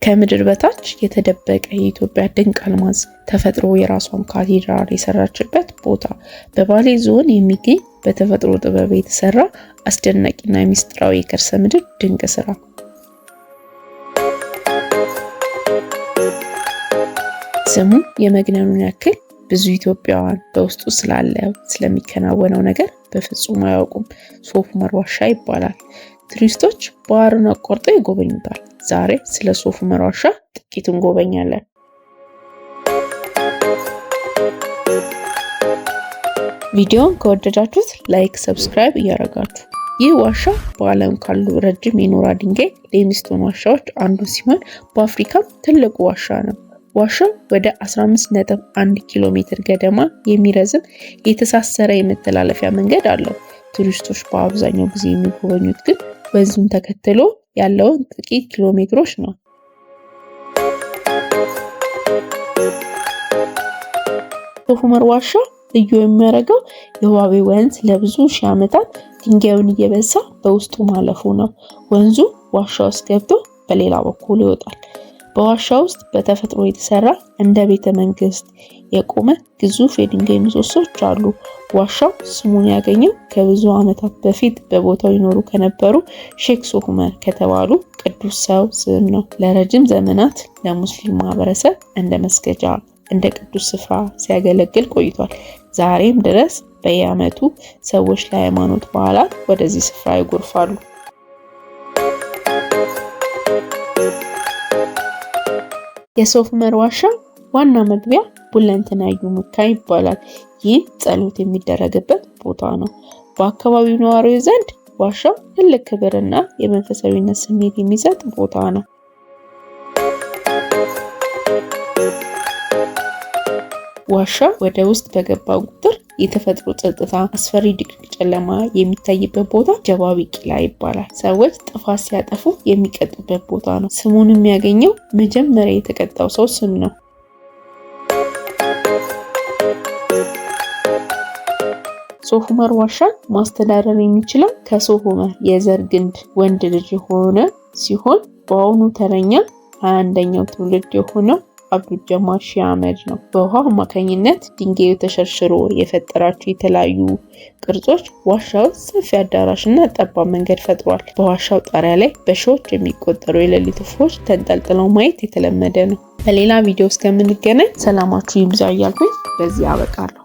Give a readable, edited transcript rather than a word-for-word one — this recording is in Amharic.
ከምድር በታች የተደበቀ የኢትዮጵያ ድንቅ አልማዝ ተፈጥሮ የራሷን ካቴድራል የሰራችበት ቦታ በባሌ ዞን የሚገኝ በተፈጥሮ ጥበብ የተሰራ አስደናቂና ሚስጥራዊ የከርሰ ምድር ድንቅ ስራ። ስሙ የመግነኑን ያክል ብዙ ኢትዮጵያውያን በውስጡ ስላለው ስለሚከናወነው ነገር በፍጹም አያውቁም። ሶፍ ዑመር ዋሻ ይባላል። ቱሪስቶች ባህሩን አቋርጠው ይጎበኙታል። ዛሬ ስለ ሶፍ ዑመር ዋሻ ጥቂት እንጎበኛለን። ቪዲዮውን ከወደዳችሁት ላይክ፣ ሰብስክራይብ እያደረጋችሁ። ይህ ዋሻ በዓለም ካሉ ረጅም የኖራ ድንጋይ ሌይምስቶን ዋሻዎች አንዱ ሲሆን በአፍሪካም ትልቁ ዋሻ ነው። ዋሻው ወደ 15.1 ኪሎ ሜትር ገደማ የሚረዝም የተሳሰረ የመተላለፊያ መንገድ አለው። ቱሪስቶች በአብዛኛው ጊዜ የሚጎበኙት ግን ወንዙን ተከትሎ ያለውን ጥቂት ኪሎ ሜትሮች ነው። ሶፍ ዑመር ዋሻ ልዩ የሚያደርገው የዋቤ ወንዝ ለብዙ ሺህ ዓመታት ድንጋዩን እየበሳ በውስጡ ማለፉ ነው። ወንዙ ዋሻ ውስጥ ገብቶ በሌላ በኩል ይወጣል። በዋሻ ውስጥ በተፈጥሮ የተሰራ እንደ ቤተ መንግስት የቆመ ግዙፍ የድንጋይ ምሰሶች አሉ። ዋሻው ስሙን ያገኘው ከብዙ ዓመታት በፊት በቦታው ይኖሩ ከነበሩ ሼክ ሶፍ ዑመር ከተባሉ ቅዱስ ሰው ስም ነው። ለረጅም ዘመናት ለሙስሊም ማህበረሰብ እንደ መስገጃ፣ እንደ ቅዱስ ስፍራ ሲያገለግል ቆይቷል። ዛሬም ድረስ በየዓመቱ ሰዎች ለሃይማኖት በዓላት ወደዚህ ስፍራ ይጎርፋሉ። የሶፍ ዑመር ዋሻ ዋና መግቢያ ቡለንተናዩ ሙካ ይባላል። ይህ ጸሎት የሚደረግበት ቦታ ነው። በአካባቢው ነዋሪዎች ዘንድ ዋሻው ትልቅ ክብርና የመንፈሳዊነት ስሜት የሚሰጥ ቦታ ነው። ዋሻው ወደ ውስጥ በገባ ቁጥር የተፈጥሮ ጸጥታ፣ አስፈሪ ድቅድቅ ጨለማ የሚታይበት ቦታ ጀባቢ ቂላ ይባላል። ሰዎች ጥፋት ሲያጠፉ የሚቀጡበት ቦታ ነው። ስሙን የሚያገኘው መጀመሪያ የተቀጣው ሰው ስም ነው። ሶፍ ዑመር ዋሻን ማስተዳደር የሚችለው ከሶፍ ዑመር የዘር ግንድ ወንድ ልጅ የሆነ ሲሆን በአሁኑ ተረኛ 21ኛው ትውልድ የሆነው አብዱል ጀማል ሺህ አህመድ ነው። በውሃ አማካኝነት ድንጋዩ ተሸርሽሮ የፈጠራቸው የተለያዩ ቅርጾች ዋሻው ሰፊ አዳራሽና ጠባብ መንገድ ፈጥሯል። በዋሻው ጣሪያ ላይ በሺዎች የሚቆጠሩ የሌሊት ወፎች ተንጠልጥለው ማየት የተለመደ ነው። በሌላ ቪዲዮ እስከምንገናኝ ሰላማችሁ ይብዛ እያልኩኝ በዚህ አበቃለሁ።